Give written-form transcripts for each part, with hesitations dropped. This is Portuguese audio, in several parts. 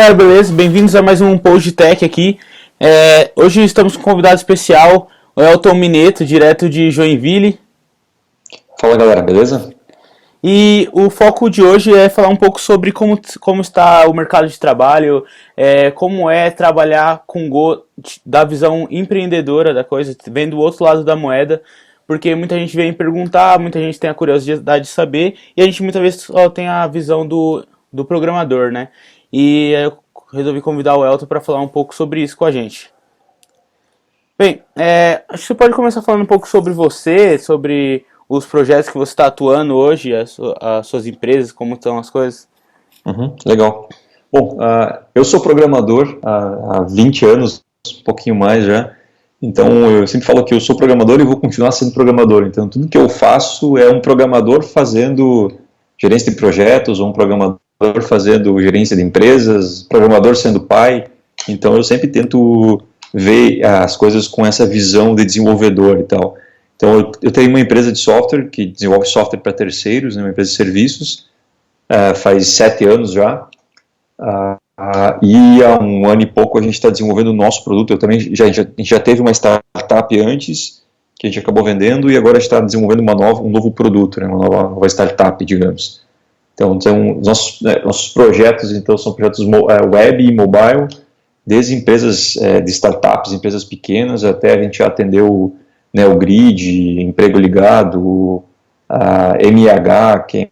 galera, beleza? Bem-vindos a mais um Podtech aqui. Hoje estamos com um convidado especial, o Elton Mineto, direto de Joinville. Fala galera, beleza? E o foco de hoje é falar um pouco sobre como está o mercado de trabalho, como é trabalhar com Go, da visão empreendedora da coisa, vendo o outro lado da moeda, porque muita gente vem perguntar, muita gente tem a curiosidade de saber, e a gente muitas vezes só tem a visão do programador, né? E eu resolvi convidar o Elton para falar um pouco sobre isso com a gente. Bem, acho que você pode começar falando um pouco sobre você, sobre os projetos que você está atuando hoje, as suas empresas, como estão as coisas. Legal. Bom, eu sou programador há 20 anos, um pouquinho mais já. Então, eu sempre falo que eu sou programador e vou continuar sendo programador. Então, tudo que eu faço é um programador fazendo gerência de projetos, ou um programador fazendo gerência de empresas, programador sendo pai. Então, eu sempre tento ver as coisas com essa visão de desenvolvedor e tal. Então, eu tenho uma empresa de software que desenvolve software para terceiros, né, uma empresa de serviços, faz 7 anos já. E há um ano e pouco a gente está desenvolvendo o nosso produto. Eu também a gente já teve uma startup antes, que a gente acabou vendendo, e agora a gente está desenvolvendo um novo produto, né, uma nova startup, digamos. Então, nossos projetos então, são projetos web e mobile, desde empresas de startups, empresas pequenas, até a gente já atendeu o Grid, Emprego Ligado, a MIH, que é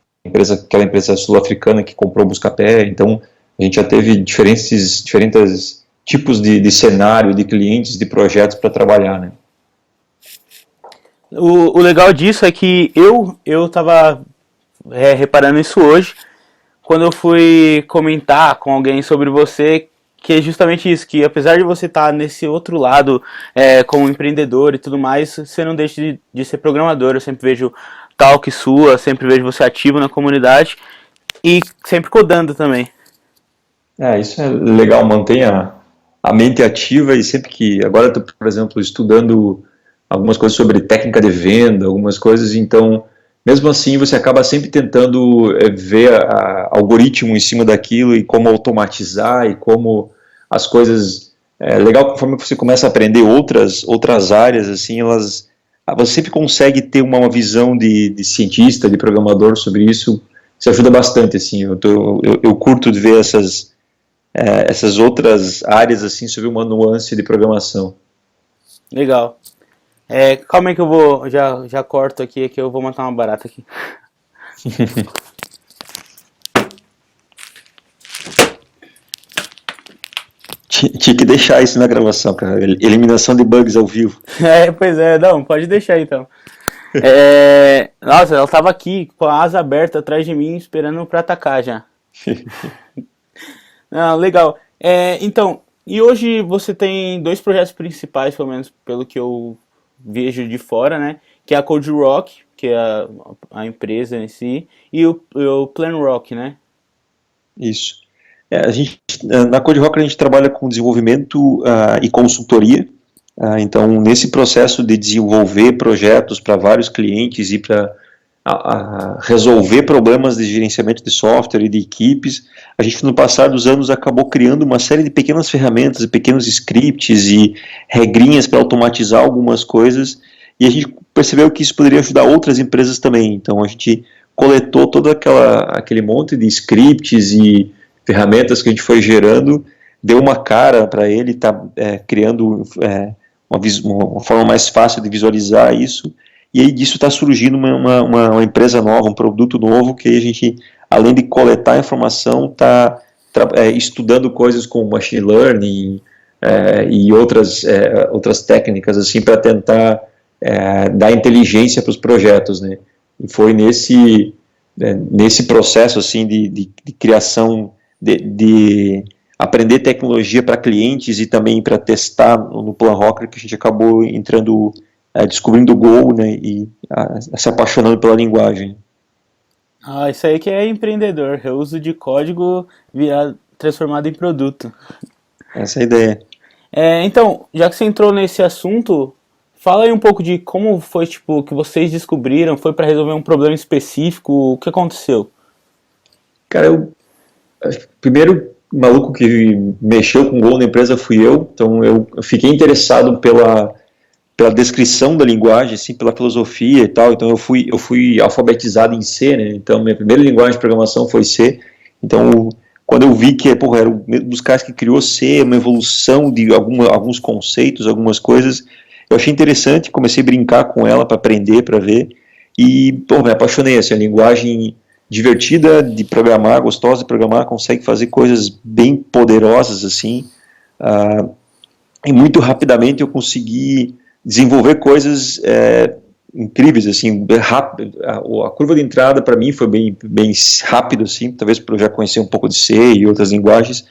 aquela empresa sul-africana que comprou o Buscapé. Então, a gente já teve diferentes tipos de cenário, de clientes, de projetos para trabalhar, né? O legal disso é que eu estava reparando isso hoje, quando eu fui comentar com alguém sobre você, que é justamente isso, que apesar de você estar nesse outro lado, como empreendedor e tudo mais, você não deixa de ser programador. Eu sempre vejo talk sua, sempre vejo você ativo na comunidade e sempre codando também. Isso é legal, mantém a mente ativa e sempre que... Agora eu estou, por exemplo, estudando algumas coisas sobre técnica de venda, algumas coisas, então, mesmo assim, você acaba sempre tentando ver algoritmo em cima daquilo e como automatizar e como as coisas... legal, conforme você começa a aprender outras áreas, assim, você sempre consegue ter uma visão de cientista, de programador sobre isso. Isso ajuda bastante, assim, eu curto de ver essas outras áreas, assim, sobre uma nuance de programação. Legal. Calma aí que eu já corto aqui, que eu vou matar uma barata aqui. Tinha que deixar isso na gravação, cara. Eliminação de bugs ao vivo. Pois é, não, pode deixar então. Nossa, ela tava aqui com a asa aberta atrás de mim, esperando pra atacar já. Não, legal. Então, e hoje você tem dois projetos principais, pelo menos pelo que eu vejo de fora, né? Que é a Code Rock, que é a empresa em si, e o Plan Rock, né? Isso. Na Code Rock a gente trabalha com desenvolvimento e consultoria. Então, nesse processo de desenvolver projetos para vários clientes e para resolver problemas de gerenciamento de software e de equipes, a gente no passar dos anos acabou criando uma série de pequenas ferramentas, pequenos scripts e regrinhas para automatizar algumas coisas, e a gente percebeu que isso poderia ajudar outras empresas também. Então a gente coletou todo aquele monte de scripts e ferramentas que a gente foi gerando, deu uma cara para ele, está criando uma forma mais fácil de visualizar isso. E aí disso está surgindo uma empresa nova, um produto novo, que a gente, além de coletar informação, está estudando coisas como machine learning e outras técnicas assim, para tentar dar inteligência para os projetos, né? E foi nesse processo assim, de criação, de aprender tecnologia para clientes e também para testar no Plan Rocker que a gente acabou descobrindo o Go, né, e se apaixonando pela linguagem. Isso aí que é empreendedor, reuso de código transformado em produto. Essa é a ideia. Então, já que você entrou nesse assunto, fala aí um pouco de como foi, tipo, que vocês descobriram, foi para resolver um problema específico, o que aconteceu? Cara, primeiro maluco que mexeu com Go na empresa fui eu, então eu fiquei interessado pela descrição da linguagem, assim, pela filosofia e tal, então eu fui alfabetizado em C, né, então minha primeira linguagem de programação foi C, então quando eu vi que, porra, era um dos caras que criou C, uma evolução de alguns conceitos, algumas coisas, eu achei interessante, comecei a brincar com ela para aprender, para ver, e, pô, me apaixonei, assim, a linguagem divertida de programar, gostosa de programar, consegue fazer coisas bem poderosas, assim, e muito rapidamente eu consegui desenvolver coisas incríveis, assim, rápido. A curva de entrada para mim foi bem rápido, assim, talvez por eu já conhecer um pouco de C e outras linguagens,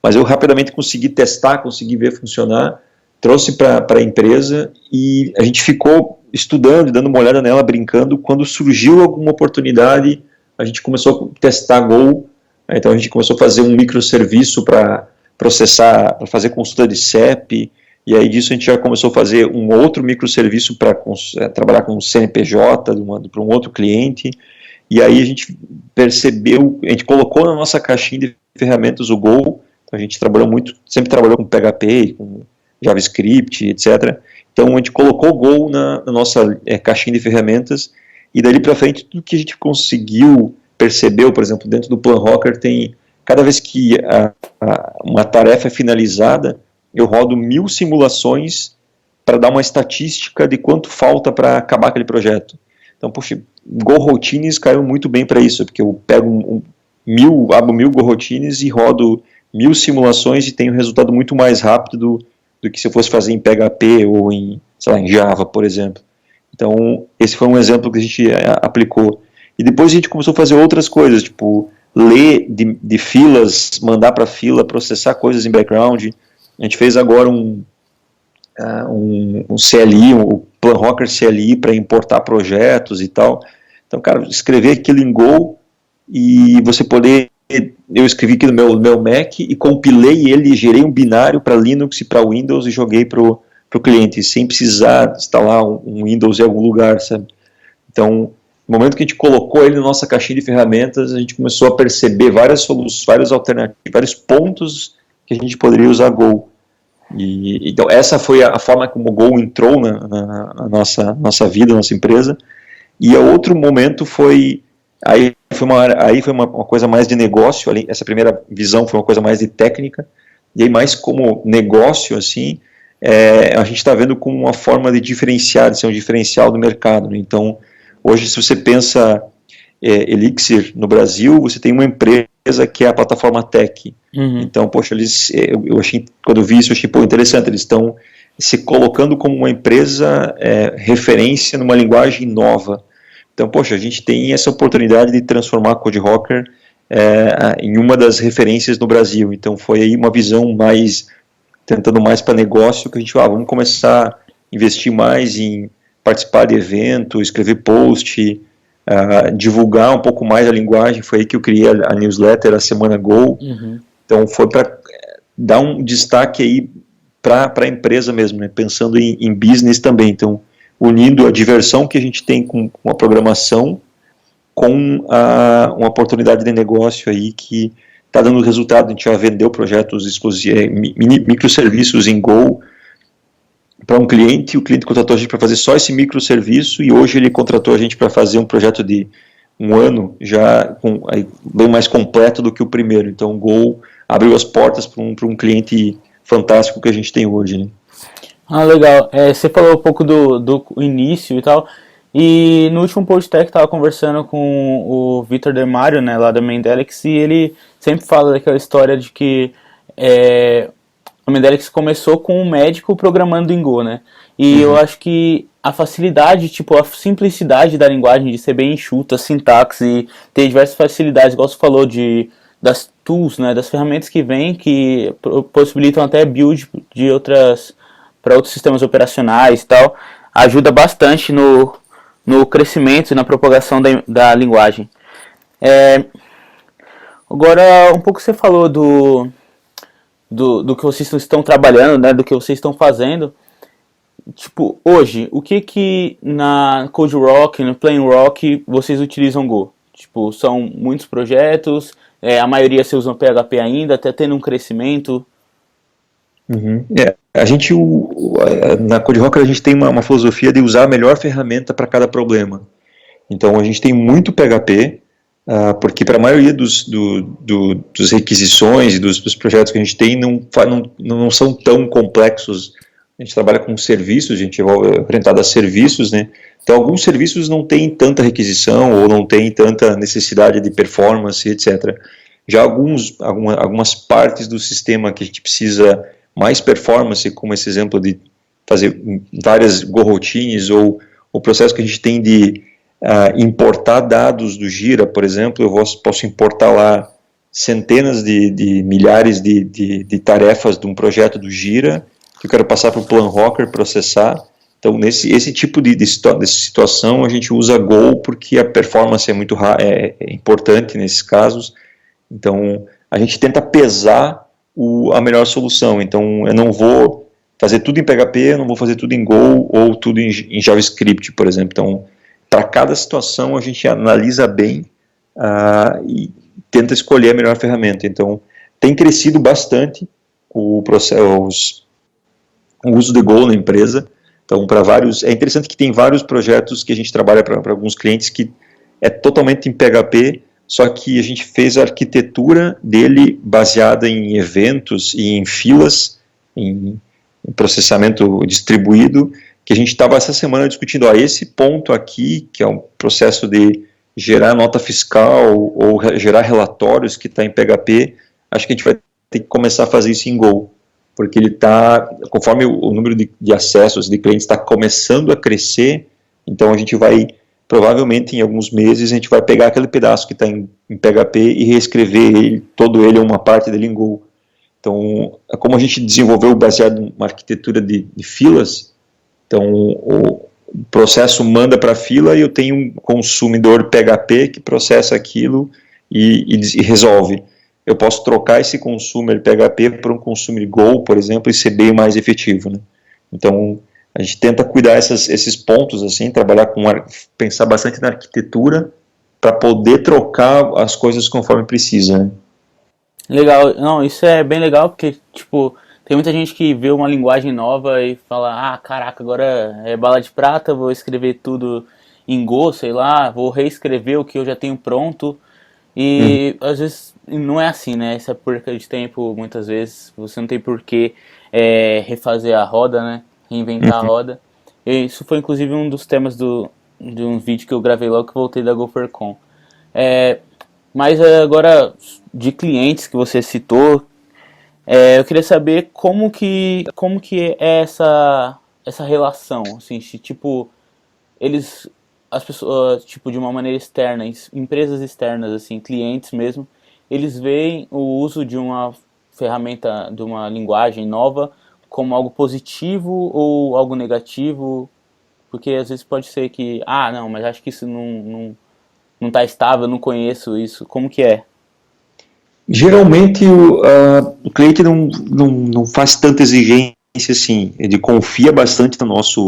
mas eu rapidamente consegui testar, consegui ver funcionar, trouxe para a empresa e a gente ficou estudando, dando uma olhada nela, brincando. Quando surgiu alguma oportunidade, a gente começou a testar Go, então a gente começou a fazer um microserviço para processar, para fazer consulta de CEP, e aí disso a gente já começou a fazer um outro microserviço para trabalhar com o CNPJ para um outro cliente, e aí a gente percebeu, a gente colocou na nossa caixinha de ferramentas o Go, a gente trabalhou muito, sempre trabalhou com PHP, com JavaScript, etc. Então a gente colocou o Go na nossa caixinha de ferramentas, e dali para frente tudo que a gente conseguiu percebeu, por exemplo, dentro do Planrocker tem, cada vez que uma tarefa é finalizada, eu rodo 1000 simulações para dar uma estatística de quanto falta para acabar aquele projeto. Então, poxa, GoRoutines caiu muito bem para isso, porque eu pego abro 1000 GoRoutines e rodo 1000 simulações e tenho um resultado muito mais rápido do que se eu fosse fazer em PHP ou em, sei lá, em Java, por exemplo. Então, esse foi um exemplo que a gente aplicou. E depois a gente começou a fazer outras coisas, tipo, ler de filas, mandar para fila, processar coisas em background. A gente fez agora um CLI, o Planrocker CLI para importar projetos e tal. Então, cara, escrever aquilo em Go e você poder... Eu escrevi aqui no meu Mac e compilei ele, gerei um binário para Linux e para Windows e joguei para o cliente, sem precisar instalar um Windows em algum lugar, sabe? Então, no momento que a gente colocou ele na nossa caixinha de ferramentas, a gente começou a perceber várias soluções, várias alternativas, vários pontos que a gente poderia usar Go. Então, essa foi a forma como o Go entrou na nossa vida, nossa empresa. E o outro momento foi... Aí foi uma coisa mais de negócio, essa primeira visão foi uma coisa mais de técnica, e aí mais como negócio, assim, a gente está vendo como uma forma de diferenciar, de ser um diferencial do mercado, né? Então, hoje, se você pensa Elixir no Brasil, você tem uma empresa que é a plataforma Tech. Uhum. Então, poxa, eu achei, quando eu vi isso, eu achei, pô, interessante, eles estão se colocando como uma empresa referência numa linguagem nova. Então, poxa, a gente tem essa oportunidade de transformar a CodeRocker em uma das referências no Brasil. Então, foi aí uma visão tentando mais para negócio, que a gente, vamos começar a investir mais em participar de evento, escrever post, divulgar um pouco mais a linguagem. Foi aí que eu criei a newsletter, a Semana Go. Uhum. Então, foi para dar um destaque aí para a empresa mesmo, né? Pensando em business também. Então, unindo a diversão que a gente tem com a programação com uma oportunidade de negócio aí que está dando resultado. A gente já vendeu projetos exclusivos, microserviços em Go para um cliente, o cliente contratou a gente para fazer só esse microserviço e hoje ele contratou a gente para fazer um projeto de um ano já bem mais completo do que o primeiro. Então o Go abriu as portas para um cliente fantástico que a gente tem hoje, né? Legal. Você falou um pouco do início e tal, e no último podcast eu estava conversando com o Vitor Demário, né, lá da Mendelix, e ele sempre fala daquela história de que a Mendelix começou com um médico programando em Go, né, e eu acho que a facilidade, tipo, a simplicidade da linguagem, de ser bem enxuta, a sintaxe, e ter diversas facilidades, igual você falou, das tools, né, das ferramentas que vêm, que possibilitam até build para outros sistemas operacionais e tal, ajuda bastante no crescimento e na propagação da linguagem. Agora, um pouco você falou do que vocês estão trabalhando, né, do que vocês estão fazendo. Tipo, hoje, o que na CodeRock, no PlaneRock, vocês utilizam Go? Tipo, são muitos projetos, a maioria se usam PHP ainda, até tendo um crescimento. Uhum. A gente, na Code Rocker, a gente tem uma filosofia de usar a melhor ferramenta para cada problema. Então, a gente tem muito PHP, porque para a maioria dos requisições e dos projetos que a gente tem, não são tão complexos. A gente trabalha com serviços, a gente é orientado a serviços, né? Então, alguns serviços não têm tanta requisição ou não têm tanta necessidade de performance, etc. Já algumas partes do sistema que a gente precisa mais performance, como esse exemplo de fazer várias go-routines, ou o processo que a gente tem de importar dados do Gira, por exemplo, eu posso importar lá centenas de milhares de tarefas de um projeto do Gira, que eu quero passar para o Planrocker processar. Então, esse tipo de situação, a gente usa Go, porque a performance é muito importante nesses casos. Então, a gente tenta pesar a melhor solução. Então, eu não vou fazer tudo em PHP, eu não vou fazer tudo em Go ou tudo em JavaScript, por exemplo. Então, para cada situação, a gente analisa bem e tenta escolher a melhor ferramenta. Então, tem crescido bastante o uso de Go na empresa. Então, é interessante que tem vários projetos que a gente trabalha para alguns clientes que é totalmente em PHP, só que a gente fez a arquitetura dele baseada em eventos e em filas, em processamento distribuído, que a gente estava essa semana discutindo, esse ponto aqui, que é um processo de gerar nota fiscal ou gerar relatórios que está em PHP, acho que a gente vai ter que começar a fazer isso em Go, porque ele está, conforme o número de acessos de clientes está começando a crescer, então a gente vai, provavelmente em alguns meses, a gente vai pegar aquele pedaço que está em PHP e reescrever todo ele, uma parte dele em Go. Então, como a gente desenvolveu baseado em uma arquitetura de filas, então o processo manda para a fila e eu tenho um consumidor PHP que processa aquilo e resolve. Eu posso trocar esse consumer PHP para um consumer Go, por exemplo, e ser bem mais efetivo, né? Então, a gente tenta cuidar esses pontos, assim, pensar bastante na arquitetura para poder trocar as coisas conforme precisa, né? Legal, não, isso é bem legal porque, tipo, tem muita gente que vê uma linguagem nova e fala, caraca, agora é bala de prata, vou escrever tudo em Go, sei lá, vou reescrever o que eu já tenho pronto. E às vezes não é assim, né? Isso é perca de tempo, muitas vezes. Você não tem por que refazer a roda, né? Reinventar a roda. E isso foi inclusive um dos temas de um vídeo que eu gravei logo que eu voltei da GopherCon. Mas agora, de clientes que você citou, eu queria saber como que é essa relação, assim, se, tipo, as pessoas, tipo, de uma maneira externa, empresas externas, assim, clientes mesmo, eles veem o uso de uma ferramenta, de uma linguagem nova como algo positivo ou algo negativo, porque às vezes pode ser que, não, mas acho que isso não tá estável, eu não conheço isso, como que é? Geralmente o cliente não faz tanta exigência assim, ele confia bastante na nossa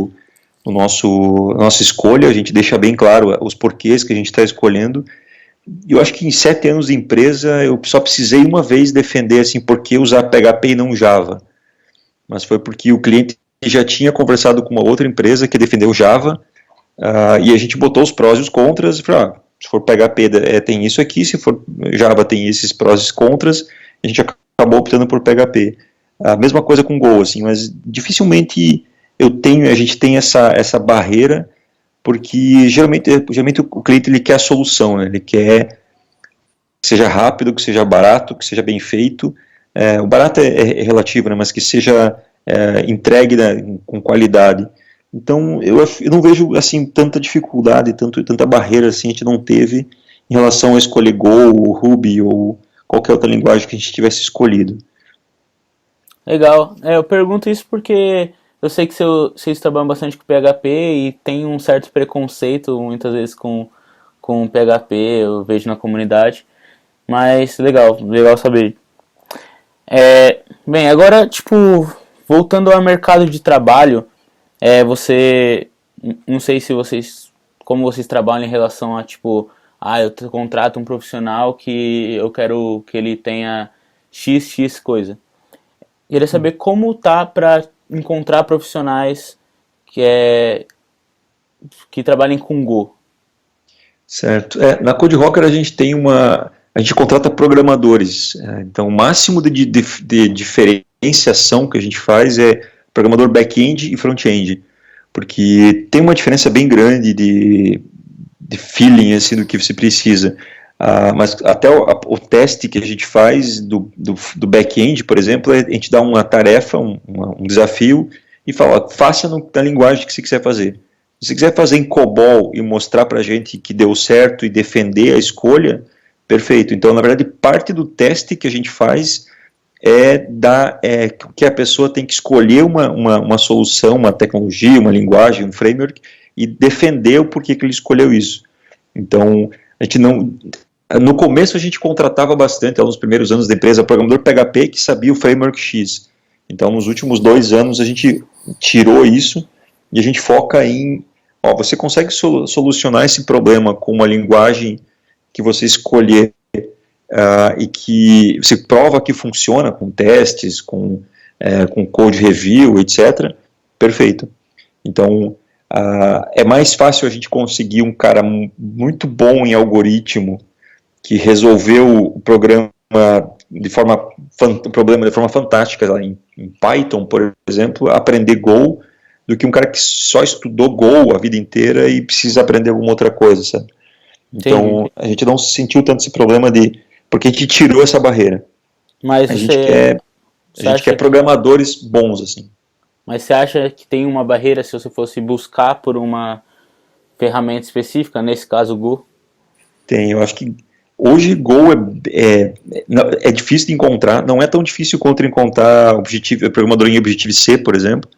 escolha, a gente deixa bem claro os porquês que a gente está escolhendo. Eu acho que em 7 anos de empresa eu só precisei uma vez defender assim, por que usar PHP e não Java, mas foi porque o cliente já tinha conversado com uma outra empresa que defendeu Java, e a gente botou os prós e os contras e falou, se for PHP tem isso aqui, se for Java tem esses prós e contras, a gente acabou optando por PHP. A mesma coisa com Go, assim, mas dificilmente a gente tem essa barreira, porque geralmente o cliente ele quer a solução, né? Ele quer que seja rápido, que seja barato, que seja bem feito. O barato é relativo, né? Mas que seja entregue, né, com qualidade. Então, eu não vejo assim tanta dificuldade, tanta barreira assim a gente não teve em relação a escolher Go, ou Ruby ou qualquer outra linguagem que a gente tivesse escolhido. Legal, eu pergunto isso porque eu sei que vocês trabalham bastante com PHP e tem um certo preconceito muitas vezes com PHP, eu vejo na comunidade, mas legal saber. Bem, agora, tipo, voltando ao mercado de trabalho, não sei se como vocês trabalham em relação a, tipo, contrato um profissional que eu quero que ele tenha X coisa. Queria saber como tá para encontrar profissionais que, que trabalhem com Go. Certo. Na Code Rocker a gente tem a gente contrata programadores. Então, o máximo de diferenciação que a gente faz é programador back-end e front-end, porque tem uma diferença bem grande de feeling assim, do que você precisa. Mas até o teste que a gente faz do back-end, por exemplo, a gente dá uma tarefa, um desafio, e fala, faça na linguagem que você quiser fazer. Se você quiser fazer em COBOL e mostrar para a gente que deu certo e defender a escolha, perfeito. Então, na verdade, parte do teste que a gente faz que a pessoa tem que escolher uma solução, uma tecnologia, uma linguagem, um framework, e defender o porquê que ele escolheu isso. Então, a gente não... No começo a gente contratava bastante, nos primeiros anos da empresa, programador PHP que sabia o framework X. Então, nos últimos 2 anos a gente tirou isso e a gente foca em... você consegue solucionar esse problema com uma linguagem que você escolher e que você prova que funciona com testes, com code review, etc. Perfeito. Então, é mais fácil a gente conseguir um cara muito bom em algoritmo que resolveu o problema de forma fantástica lá em Python, por exemplo, aprender Go, do que um cara que só estudou Go a vida inteira e precisa aprender alguma outra coisa, sabe? Então, Entendi. a gente não sentiu tanto esse problema porque a gente tirou essa barreira. Mas A você, gente quer, a você gente acha quer programadores bons, assim. mas você acha que tem uma barreira se você fosse buscar por uma ferramenta específica, nesse caso o Go? Eu acho que hoje Go é difícil de encontrar, não é tão difícil quanto encontrar programador em Objective-C, por exemplo,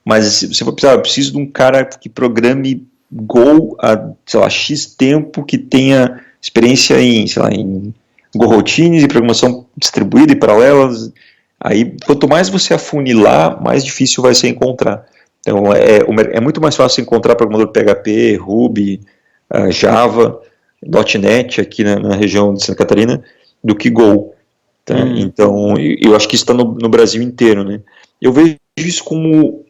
mas se você for precisar, eu preciso de um cara que programe Go há, sei lá, X tempo, que tenha experiência em, sei lá, em Go-routines e programação distribuída e paralelas. Aí, quanto mais você afunilar, mais difícil vai ser encontrar. Então, é muito mais fácil encontrar programador PHP, Ruby, Java, .NET aqui na região de Santa Catarina, do que Go. Tá? Então, eu acho que isso está no Brasil inteiro. Né? Eu vejo isso como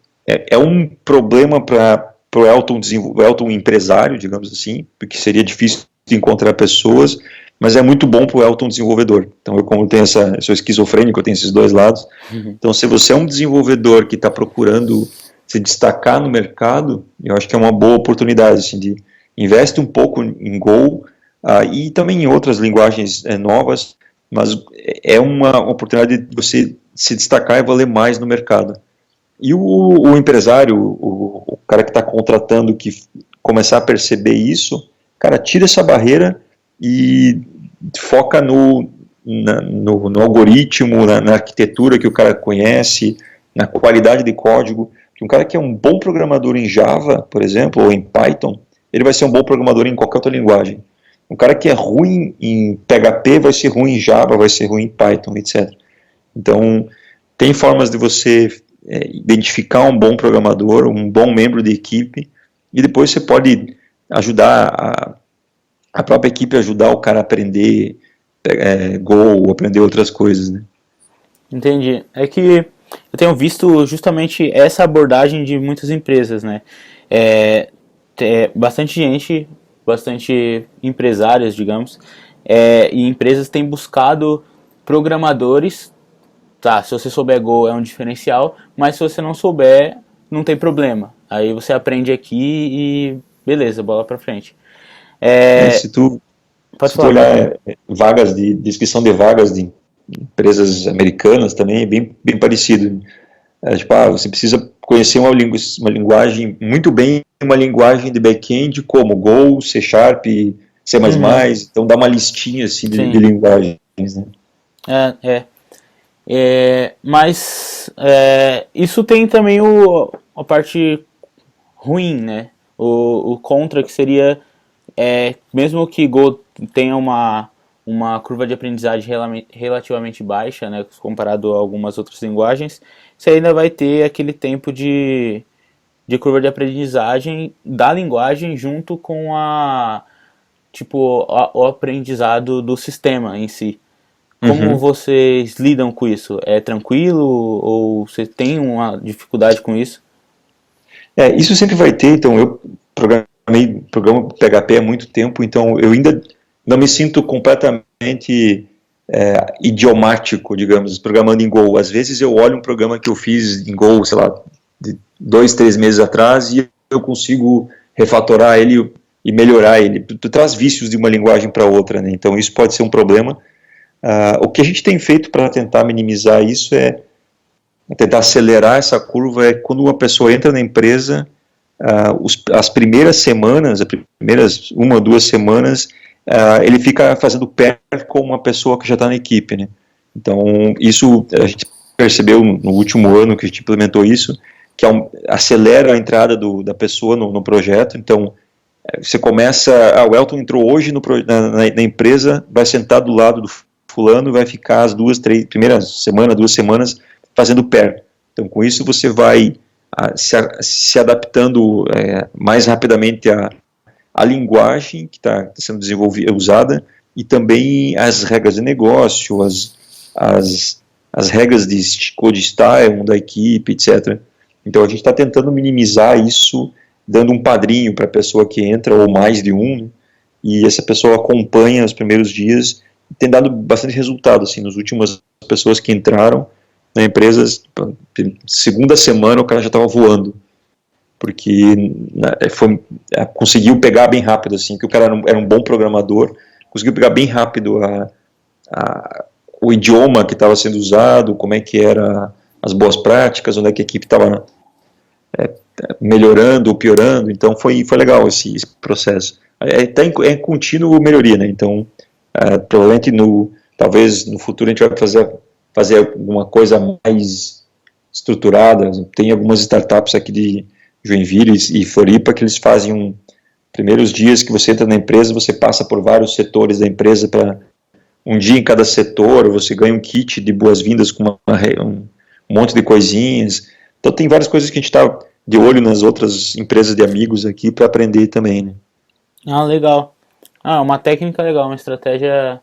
um problema para o Elton empresário, digamos assim, porque seria difícil de encontrar pessoas, mas é muito bom para o Elton desenvolvedor. Então, como eu sou esquizofrênico, eu tenho esses dois lados. Então, se você é um desenvolvedor que está procurando se destacar no mercado, eu acho que é uma boa oportunidade, assim, de investe um pouco em Go e também em outras linguagens novas, mas é uma oportunidade de você se destacar e valer mais no mercado. E o empresário, o cara que está contratando, que começar a perceber isso, cara, tira essa barreira e foca no algoritmo, na arquitetura que o cara conhece, na qualidade de código. Que um cara que é um bom programador em Java, por exemplo, ou em Python, ele vai ser um bom programador em qualquer outra linguagem. Um cara que é ruim em PHP vai ser ruim em Java, vai ser ruim em Python, etc. Então, tem formas de você identificar um bom programador, um bom membro de equipe, e depois você pode ajudar a própria equipe ajudar o cara a aprender Go ou aprender outras coisas, né? Entendi. É que eu tenho visto justamente essa abordagem de muitas empresas, né? Bastante gente, bastante empresários, digamos, e empresas têm buscado programadores. Tá, se você souber Go é um diferencial, mas se você não souber, não tem problema. Aí você aprende aqui e beleza, bola pra frente. É, Se tu pode falar, pode falar. olhar vagas descrição de vagas de empresas americanas também é bem parecido. Tipo, você precisa conhecer uma linguagem muito bem, uma linguagem de back-end como Go, C Sharp, C++, então dá uma listinha assim de Sim, linguagens, né? é. Mas isso tem também a parte ruim, né? O contra que seria, mesmo que Go tenha uma curva de aprendizagem relativamente baixa, né, comparado a algumas outras linguagens, você ainda vai ter aquele tempo de curva de aprendizagem da linguagem junto com tipo, o aprendizado do sistema em si. Como Uhum. vocês lidam com isso? É tranquilo ou você tem uma dificuldade com isso? Isso sempre vai ter, então eu programo PHP há muito tempo, então eu ainda não me sinto completamente idiomático, digamos, programando em Go. Às vezes eu olho um programa que eu fiz em Go, sei lá, de 2, 3 meses atrás e eu consigo refatorar ele e melhorar ele. Tu traz vícios de uma linguagem para outra, né? Então isso pode ser um problema. O que a gente tem feito para tentar minimizar isso é tentar acelerar essa curva é quando uma pessoa entra na empresa, as primeiras semanas, as primeiras 1 ou 2 semanas, ele fica fazendo pair com uma pessoa que já está na equipe, né? Então, isso a gente percebeu no último ano que a gente implementou isso, que acelera a entrada da pessoa no projeto. Então, você começa, o Elton entrou hoje na empresa, vai sentar do lado do fulano, vai ficar as 2 semanas fazendo pair. Então, com isso, você vai se adaptando mais rapidamente à linguagem que está sendo desenvolvida, usada, e também as regras de negócio, as regras de code style da equipe, etc. Então, a gente está tentando minimizar isso, dando um padrinho para a pessoa que entra, ou mais de um, né? E essa pessoa acompanha os primeiros dias, tem dado bastante resultado, assim, nas últimas pessoas que entraram na empresa, segunda semana o cara já estava voando, porque conseguiu pegar bem rápido, assim, que o cara era um bom programador, conseguiu pegar bem rápido o idioma que estava sendo usado, como é que era as boas práticas, onde é que a equipe estava melhorando ou piorando. Então foi legal esse processo. Tá em contínuo melhoria, né? Então, provavelmente talvez no futuro a gente vai fazer alguma coisa mais estruturada. Tem algumas startups aqui de Joinville e Floripa que eles fazem primeiros dias que você entra na empresa, você passa por vários setores da empresa, para um dia em cada setor, você ganha um kit de boas-vindas com um monte de coisinhas. Então tem várias coisas que a gente está de olho nas outras empresas de amigos aqui para aprender também, né? Ah, legal. Ah, uma técnica legal, uma estratégia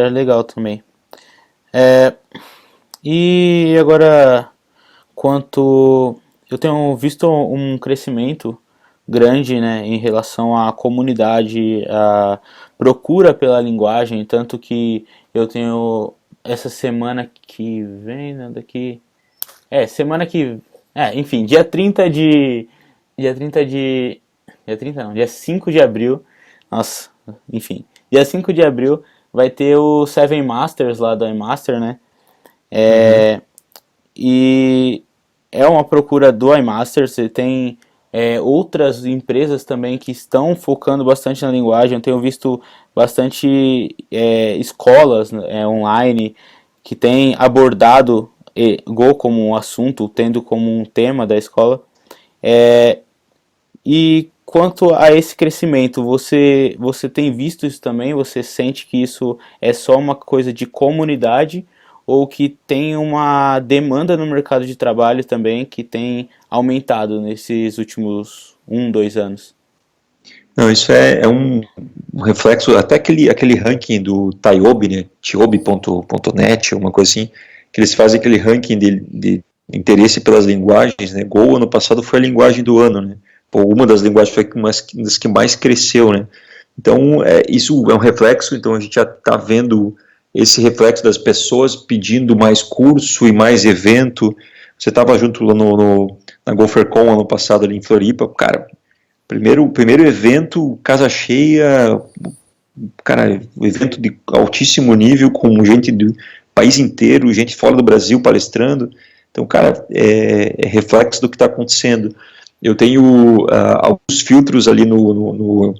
legal também. E agora, quanto eu tenho visto um crescimento grande, né, em relação à comunidade, à procura pela linguagem, tanto que eu tenho essa semana que vem, né, semana que, enfim, dia 30 de, dia 30 não, dia 5 de abril, nossa, enfim, dia 5 de abril vai ter o Seven Masters lá da iMaster, né, Uhum. e é uma procura do iMaster. Você tem outras empresas também que estão focando bastante na linguagem. Eu tenho visto bastante escolas, né, online que têm abordado Go como um assunto, tendo como um tema da escola. E quanto a esse crescimento, você tem visto isso também? Você sente que isso é só uma coisa de comunidade ou que tem uma demanda no mercado de trabalho também que tem aumentado nesses últimos 2 anos? Não, isso é um reflexo, até aquele ranking do Taiobi, né, tiobi.net, uma coisa assim, que eles fazem aquele ranking de interesse pelas linguagens, né. Go ano passado foi a linguagem do ano, né. Pô, uma das linguagens foi uma das que mais cresceu, né. Então, isso é um reflexo. Então a gente já está vendo esse reflexo das pessoas pedindo mais curso e mais evento. Você estava junto lá na GopherCon ano passado ali em Floripa, cara. Primeiro evento, casa cheia, cara, evento de altíssimo nível, com gente do país inteiro, gente fora do Brasil palestrando. Então, cara, é reflexo do que está acontecendo. Eu tenho alguns filtros ali no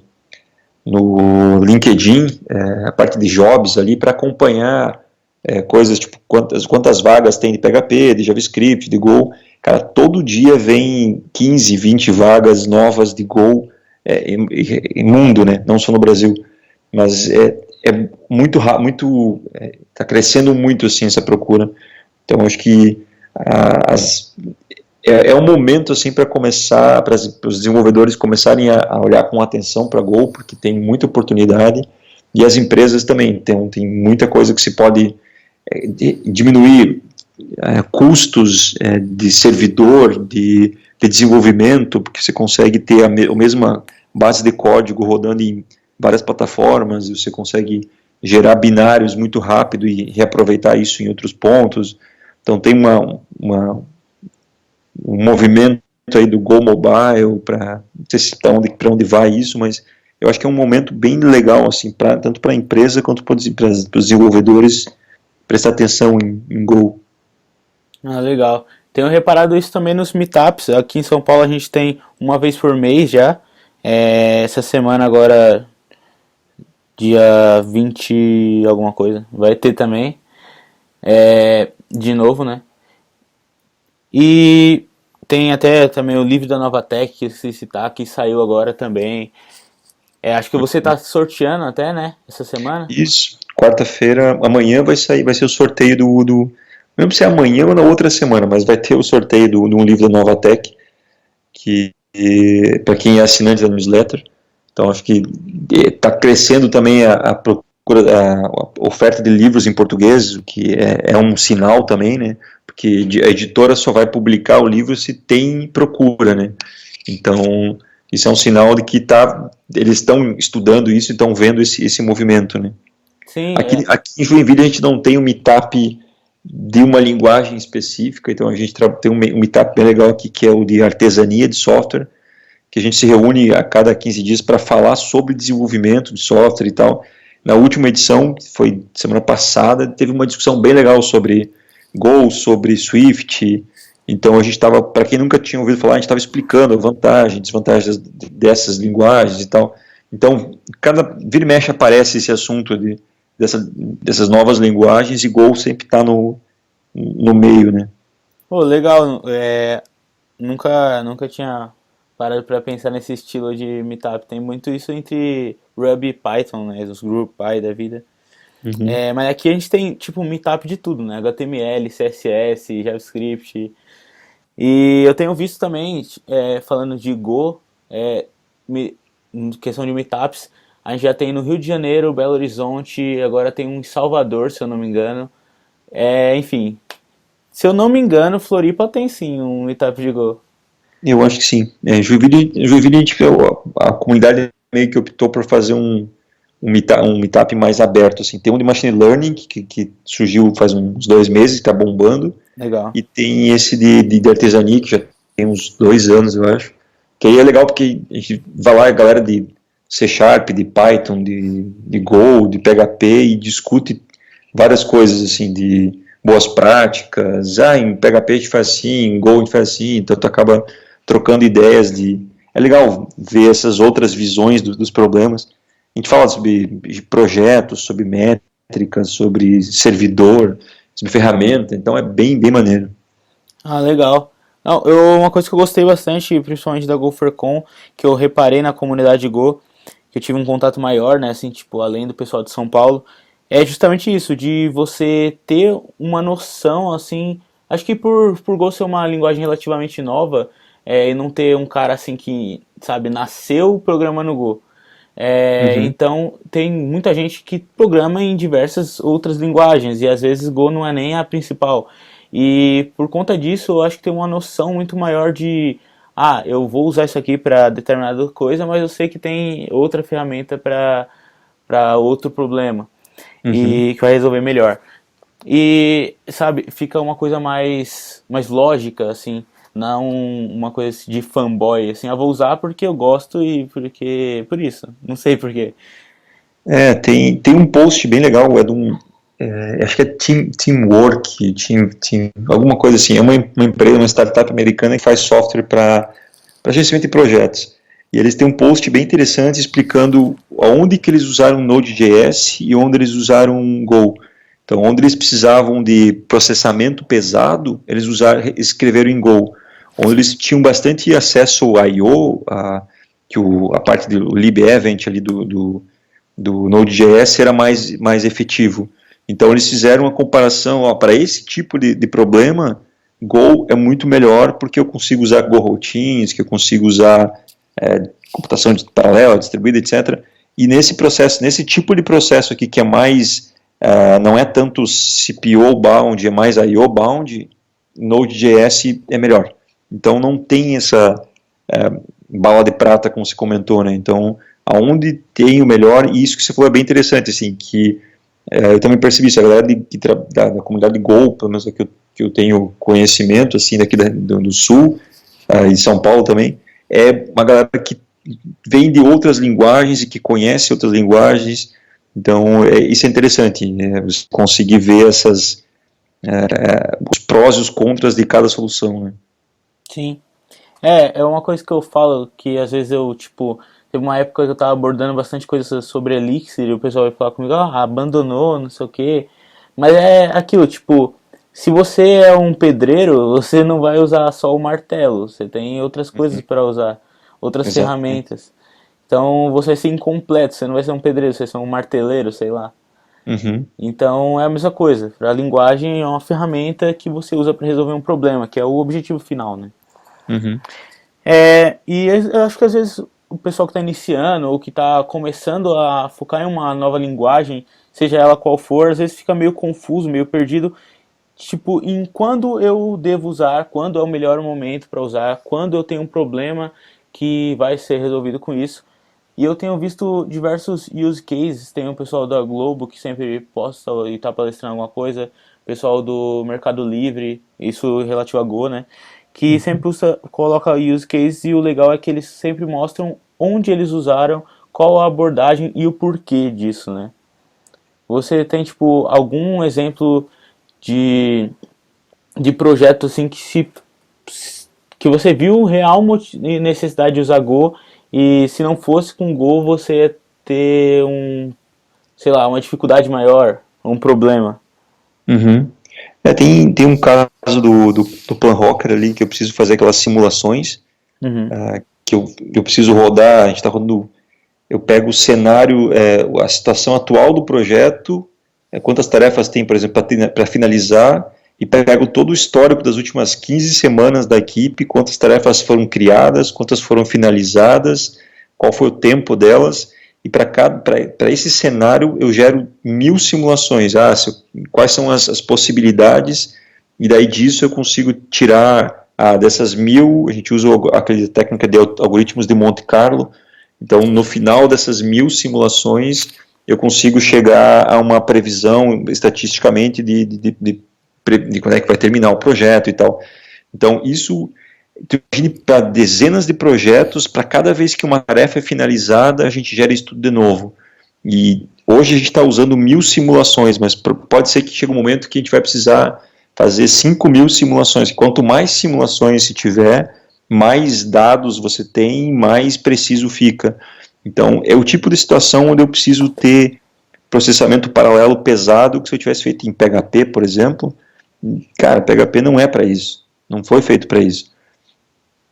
LinkedIn, a parte de jobs ali, para acompanhar coisas tipo quantas vagas tem de PHP, de JavaScript, de Go. Cara, todo dia vem 15, 20 vagas novas de Go em mundo, né? Não só no Brasil. Mas é muito rápido, está crescendo muito assim essa procura. Então acho que as, é um momento assim para começar, para os desenvolvedores começarem a olhar com atenção para Go, porque tem muita oportunidade, e as empresas também, tem muita coisa que se pode diminuir custos de servidor, de desenvolvimento, porque você consegue ter a mesma base de código rodando em várias plataformas, e você consegue gerar binários muito rápido e reaproveitar isso em outros pontos. Então tem um movimento aí do Go Mobile, não sei se para onde vai isso, mas eu acho que é um momento bem legal, assim, tanto para a empresa quanto para os desenvolvedores prestar atenção em Go. Ah, legal. Tenho reparado isso também nos meetups. Aqui em São Paulo a gente tem uma vez por mês já. Essa semana agora, dia 20 alguma coisa, vai ter também. De novo, né? E tem até também o livro da Nova Tech, que se citar, que saiu agora também. Acho que você está sorteando até, né? Essa semana. Isso, quarta-feira, amanhã vai ser o sorteio do não lembro se é amanhã ou na outra semana, mas vai ter o sorteio de um livro da Nova Tech, que para quem é assinante da newsletter. Então acho que está crescendo também a procura, a oferta de livros em português, o que é um sinal também, né? Porque a editora só vai publicar o livro se tem procura, né? Então isso é um sinal de que eles estão estudando isso e estão vendo esse movimento, né? Sim, Aqui em Joinville a gente não tem um meetup de uma linguagem específica, então a gente tem um meetup bem legal aqui, que é o de artesania de software, que a gente se reúne a cada 15 dias para falar sobre desenvolvimento de software e tal. Na última edição, que foi semana passada, teve uma discussão bem legal sobre Go, sobre Swift. Então a gente estava, para quem nunca tinha ouvido falar, a gente estava explicando a vantagem, desvantagens dessas linguagens e tal. Então, vira e mexe aparece esse assunto dessas novas linguagens, e Go sempre está no meio, né? pô, legal. Nunca tinha parado para pensar nesse estilo de meetup. Tem muito isso entre Ruby e Python, né? Os Group Py da vida. Uhum. Mas aqui a gente tem tipo um meetup de tudo, né? HTML, CSS, JavaScript. E eu tenho visto também, falando de Go, em questão de meetups, a gente já tem no Rio de Janeiro, Belo Horizonte, agora tem um em Salvador, se eu não me engano. Enfim, se eu não me engano, Floripa tem sim um meetup de Go. Eu acho que sim. Joinville a comunidade meio que optou por fazer um meetup mais aberto, assim. Tem um de Machine Learning, que surgiu faz uns 2 meses, está bombando, Legal. e tem esse de artesania, que já tem uns 2 anos, eu acho, que aí é legal porque a gente vai lá, a galera de C Sharp, de Python, de Go, de PHP, e discute várias coisas, assim, de boas práticas. Em PHP a gente faz assim, em Go a gente faz assim, então tu acaba trocando ideias é legal ver essas outras visões dos problemas. A gente fala sobre projetos, sobre métricas, sobre servidor, sobre ferramenta, então é bem, bem maneiro. Ah, legal. Não, uma coisa que eu gostei bastante, principalmente da GopherCon, que eu reparei na comunidade Go, que eu tive um contato maior, né, assim, tipo, além do pessoal de São Paulo, é justamente isso, de você ter uma noção, assim, acho que por Go ser uma linguagem relativamente nova, e não ter um cara, assim, que, sabe, nasceu programando Go. Uhum. Então, tem muita gente que programa em diversas outras linguagens, e às vezes Go não é nem a principal. E por conta disso, eu acho que tem uma noção muito maior de, eu vou usar isso aqui para determinada coisa, mas eu sei que tem outra ferramenta para outro problema Uhum. e que vai resolver melhor. E, sabe, fica uma coisa mais lógica, assim, não uma coisa de fanboy, assim, vou usar porque eu gosto e por isso, não sei por quê. Tem um post bem legal, acho que é Teamwork, alguma coisa assim, é uma empresa, uma startup americana que faz software para gerenciamento de projetos. E eles têm um post bem interessante explicando onde que eles usaram Node.js e onde eles usaram Go. Então, onde eles precisavam de processamento pesado, eles escreveram em Go. Onde eles tinham bastante acesso ao I/O, a parte do libevent ali do Node.js era mais efetivo. Então eles fizeram uma comparação, para esse tipo de problema, Go é muito melhor porque eu consigo usar Go routines, que eu consigo usar computação paralela, distribuída, etc. E nesse processo, nesse tipo de processo aqui que é mais, não é tanto CPO bound, é mais IO bound, Node.js é melhor. Então não tem essa bala de prata, como se comentou, né? Então, aonde tem o melhor, e isso que você falou é bem interessante, assim, que eu também percebi isso, a galera da comunidade de Go, pelo menos que eu tenho conhecimento, assim, daqui do Sul, e São Paulo também, é uma galera que vem de outras linguagens e que conhece outras linguagens, então isso é interessante, né? Você conseguir ver os prós e os contras de cada solução, né? Sim. É uma coisa que eu falo, que às vezes eu, tipo, teve uma época que eu tava abordando bastante coisa sobre Elixir e o pessoal vai falar comigo, abandonou, não sei o quê. Mas é aquilo, tipo, se você é um pedreiro, você não vai usar só o martelo, você tem outras coisas Uhum. para usar, outras Exatamente. ferramentas. Então você vai ser incompleto, você não vai ser um pedreiro, você vai ser um marteleiro, sei lá. Uhum. Então é a mesma coisa. A linguagem é uma ferramenta que você usa para resolver um problema, que é o objetivo final, né? Uhum. E eu acho que às vezes o pessoal que está iniciando ou que está começando a focar em uma nova linguagem, seja ela qual for, às vezes fica meio confuso, meio perdido, tipo, em quando eu devo usar, quando é o melhor momento para usar, quando eu tenho um problema que vai ser resolvido com isso. E eu tenho visto diversos use cases, tem o pessoal da Globo que sempre posta e está palestrando alguma coisa, o pessoal do Mercado Livre, isso relativo a Go, né? Que sempre coloca use cases e o legal é que eles sempre mostram onde eles usaram, qual a abordagem e o porquê disso, né? Você tem, tipo, algum exemplo de, de projeto assim que você viu real necessidade de usar Go e se não fosse com Go você ia ter sei lá, uma dificuldade maior, um problema. Uhum. Tem um caso do Plan Rocker ali que eu preciso fazer aquelas simulações, Uhum. que eu preciso rodar, a gente está rodando, eu pego o cenário, a situação atual do projeto, quantas tarefas tem, por exemplo, para finalizar, e pego todo o histórico das últimas 15 semanas da equipe, quantas tarefas foram criadas, quantas foram finalizadas, qual foi o tempo delas, e para esse cenário eu gero 1000 simulações. Quais são as possibilidades, e daí disso eu consigo tirar dessas 1000, a gente usa aquela técnica de algoritmos de Monte Carlo. Então, no final dessas 1000 simulações, eu consigo chegar a uma previsão estatisticamente de quando é que vai terminar o projeto e tal. Então, isso, imagine para dezenas de projetos, para cada vez que uma tarefa é finalizada, a gente gera isso tudo de novo. E hoje a gente está usando 1000 simulações, mas pode ser que chegue um momento que a gente vai precisar fazer 5000 simulações. Quanto mais simulações se tiver, mais dados você tem, mais preciso fica. Então, é o tipo de situação onde eu preciso ter processamento paralelo pesado, que se eu tivesse feito em PHP, por exemplo, cara, PHP não é para isso, não foi feito para isso.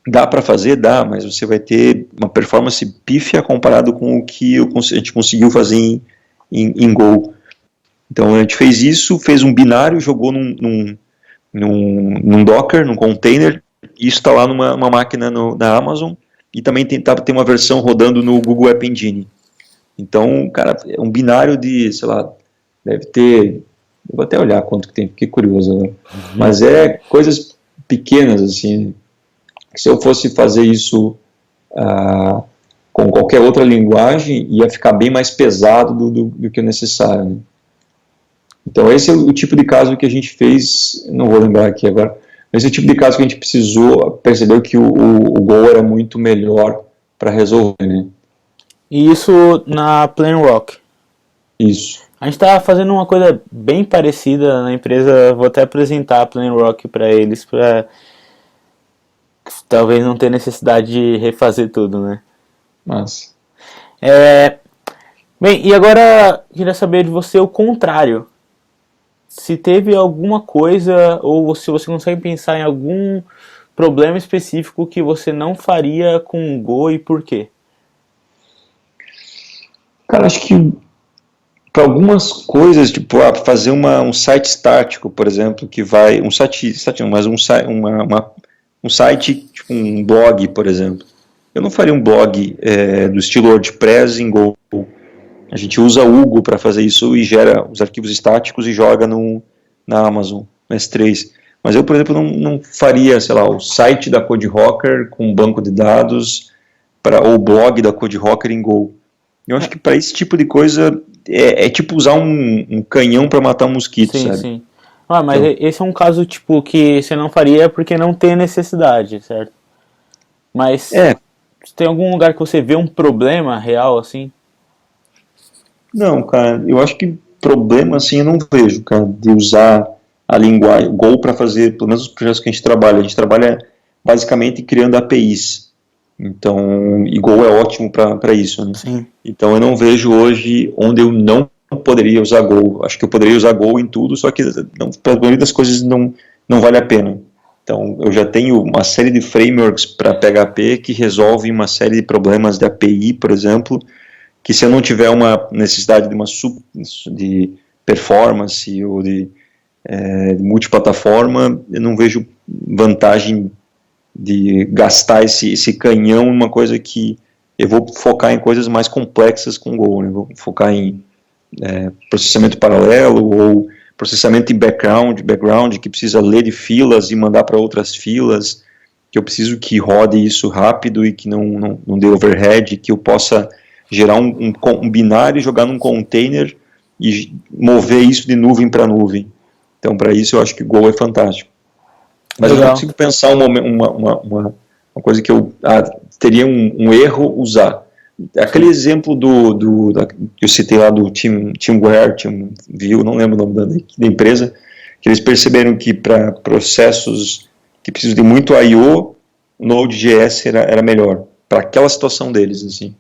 Dá para fazer? Dá, mas você vai ter uma performance pífia comparado com o que a gente conseguiu fazer em Go. Então a gente fez isso, fez um binário, jogou num Docker, num container, e isso está lá numa máquina na Amazon, e também tem uma versão rodando no Google App Engine. Então, cara, é um binário de, sei lá, deve ter, eu vou até olhar quanto que tem, fiquei curioso agora. Mas é coisas pequenas, assim, que se eu fosse fazer isso com qualquer outra linguagem, ia ficar bem mais pesado do que o necessário, né? Então, esse é o tipo de caso que a gente fez, não vou lembrar aqui agora, mas esse é o tipo de caso que a gente percebeu que o Go era muito melhor para resolver, né? E isso na Plain Rock. Isso. A gente está fazendo uma coisa bem parecida na empresa, vou até apresentar a Plain Rock para eles, para talvez não ter necessidade de refazer tudo, né? Mas, É, bem, e agora queria saber de você o contrário. Se teve alguma coisa, ou se você consegue pensar em algum problema específico que você não faria com o Go e por quê? cara, acho que para algumas coisas, tipo, fazer um site estático, por exemplo, que vai, um site, estático, mas um site, tipo um blog, por exemplo. Eu não faria um blog do estilo WordPress em Go. A gente usa o Hugo para fazer isso e gera os arquivos estáticos e joga na Amazon, no S3. Mas eu, por exemplo, não faria, sei lá, o site da CodeRocker com um banco de dados ou o blog da CodeRocker em Go. Eu acho que para esse tipo de coisa é tipo usar um canhão para matar um mosquito, Sim, sabe? sim. Ah, mas Então, esse é um caso, tipo, que você não faria porque não tem necessidade, certo? Mas é, tem algum lugar que você vê um problema real, assim? não, cara, eu acho que problema assim eu não vejo, cara, de usar a linguagem Go para fazer, pelo menos os projetos que a gente trabalha. A gente trabalha basicamente criando APIs. Então, e Go é ótimo para isso, né? Sim. Então eu não vejo hoje onde eu não poderia usar Go. Acho que eu poderia usar Go em tudo, só que para a maioria das coisas não vale a pena. Então eu já tenho uma série de frameworks para PHP que resolvem uma série de problemas de API, por exemplo, que se eu não tiver uma necessidade de performance ou de multiplataforma, eu não vejo vantagem de gastar esse canhão em uma coisa que eu vou focar em coisas mais complexas com o Go, né? Vou focar em processamento paralelo ou processamento em background que precisa ler de filas e mandar para outras filas, que eu preciso que rode isso rápido e que não dê overhead, que eu possa gerar um binário e jogar num container e mover isso de nuvem para nuvem. Então, para isso, eu acho que o Go é fantástico. Mas eu não Legal. consigo pensar uma coisa que eu teria um erro usar. Aquele Sim. exemplo que eu citei lá do TeamView, não lembro o nome da empresa, que eles perceberam que para processos que precisam de muito I/O, o Node.js era melhor, para aquela situação deles, assim.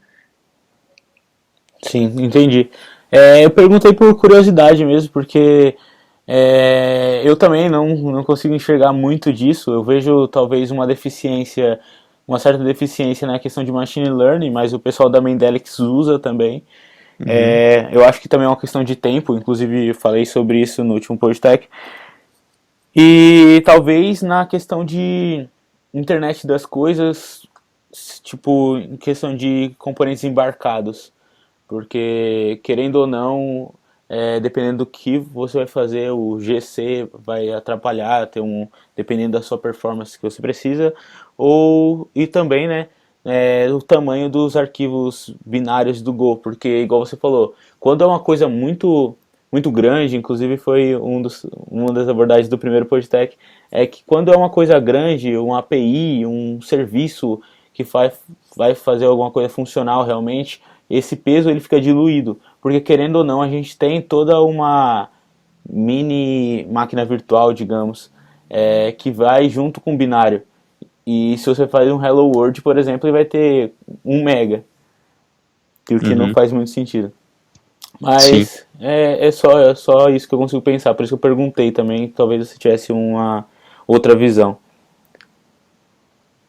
Sim, entendi. Eu perguntei por curiosidade mesmo, porque eu também não consigo enxergar muito disso. Eu vejo talvez uma deficiência, uma certa deficiência na questão de machine learning, mas o pessoal da Mendelix usa também. Uhum. Eu acho que também é uma questão de tempo, inclusive eu falei sobre isso no último podcast. E talvez na questão de internet das coisas, tipo, em questão de componentes embarcados. Porque, querendo ou não, dependendo do que você vai fazer, o GC vai atrapalhar, dependendo da sua performance que você precisa, e também, né, o tamanho dos arquivos binários do Go, porque, igual você falou, quando é uma coisa muito grande, inclusive foi uma das abordagens do primeiro Podtech, é que quando é uma coisa grande, uma API, um serviço que vai fazer alguma coisa funcional realmente, esse peso ele fica diluído, porque querendo ou não a gente tem toda uma mini máquina virtual, digamos, que vai junto com o binário. E se você faz um Hello World, por exemplo, ele vai ter 1 mega, o que não Uhum. faz muito sentido. Sim. Mas é só isso que eu consigo pensar, por isso que eu perguntei também, talvez você tivesse uma outra visão.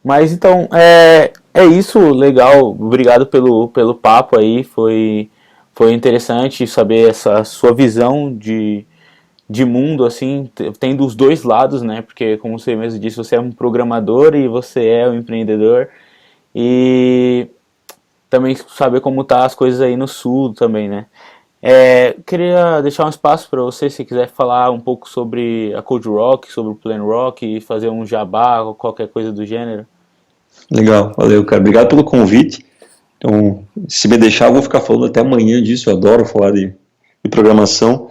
Mas então, é isso, legal, obrigado pelo papo aí, foi interessante saber essa sua visão de mundo, assim, tendo os dois lados, né, porque como você mesmo disse, você é um programador e você é um empreendedor, e também saber como tá as coisas aí no sul também, né. Queria deixar um espaço para você, se quiser falar um pouco sobre a Code Rock, sobre o Plan Rock, e fazer um jabá ou qualquer coisa do gênero. Legal, valeu, cara. Obrigado pelo convite. Então, se me deixar, eu vou ficar falando até amanhã disso. Eu adoro falar de programação.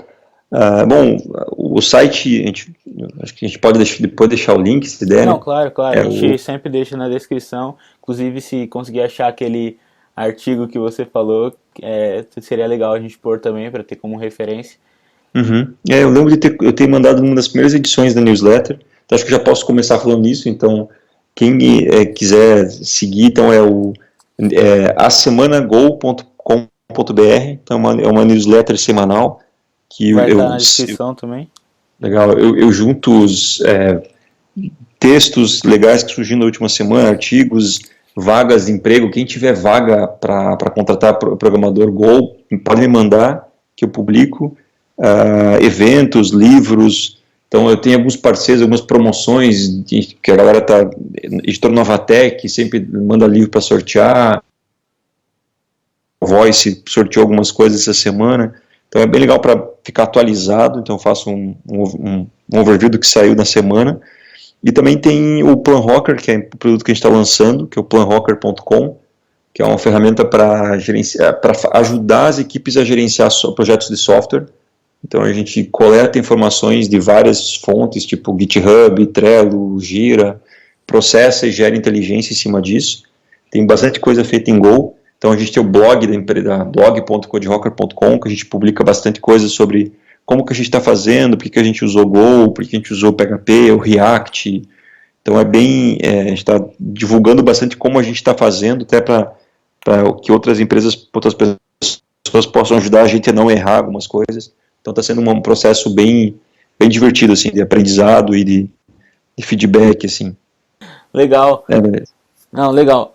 Bom, o site, acho que a gente pode depois deixar o link, se der, Não, né? claro, claro. A É gente o, sempre deixa na descrição. Inclusive, se conseguir achar aquele artigo que você falou, seria legal a gente pôr também para ter como referência. uhum. Eu lembro eu ter mandado uma das primeiras edições da newsletter. Então, acho que já posso começar falando nisso. Então, quem quiser seguir, então asemanago.com.br. Então, é uma newsletter semanal que Vai estar na descrição também. legal, eu junto os textos legais que surgiram na última semana, artigos, vagas de emprego. Quem tiver vaga para contratar programador Go, pode me mandar, que eu publico, eventos, livros. Então eu tenho alguns parceiros, algumas promoções, que a galera tá, editor Novatec, sempre manda livro para sortear, Voice sorteou algumas coisas essa semana, então é bem legal para ficar atualizado, então eu faço um overview do que saiu na semana. E também tem o Planrocker, que é o produto que a gente está lançando, que é o planrocker.com, que é uma ferramenta para ajudar as equipes a gerenciar projetos de software. Então a gente coleta informações de várias fontes, tipo GitHub, Trello, Gira, processa e gera inteligência em cima disso. Tem bastante coisa feita em Go. Então a gente tem o blog da empresa, blog.coderocker.com, que a gente publica bastante coisa sobre como que a gente está fazendo, por que a gente usou Go, por que a gente usou PHP, o React. Então a gente está divulgando bastante como a gente está fazendo, até para que outras empresas, outras pessoas possam ajudar a gente a não errar algumas coisas. Então está sendo um processo bem divertido, assim, de aprendizado e de feedback, assim. Legal. Beleza. Não, legal.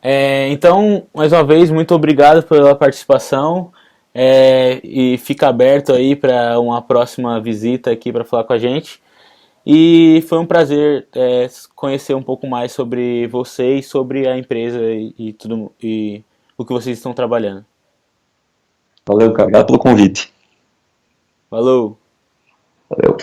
Então, mais uma vez, muito obrigado pela participação. E fica aberto aí para uma próxima visita aqui para falar com a gente. E foi um prazer conhecer um pouco mais sobre vocês, sobre a empresa e tudo e o que vocês estão trabalhando. Valeu, cara. Obrigado pelo convite. Falou! Valeu.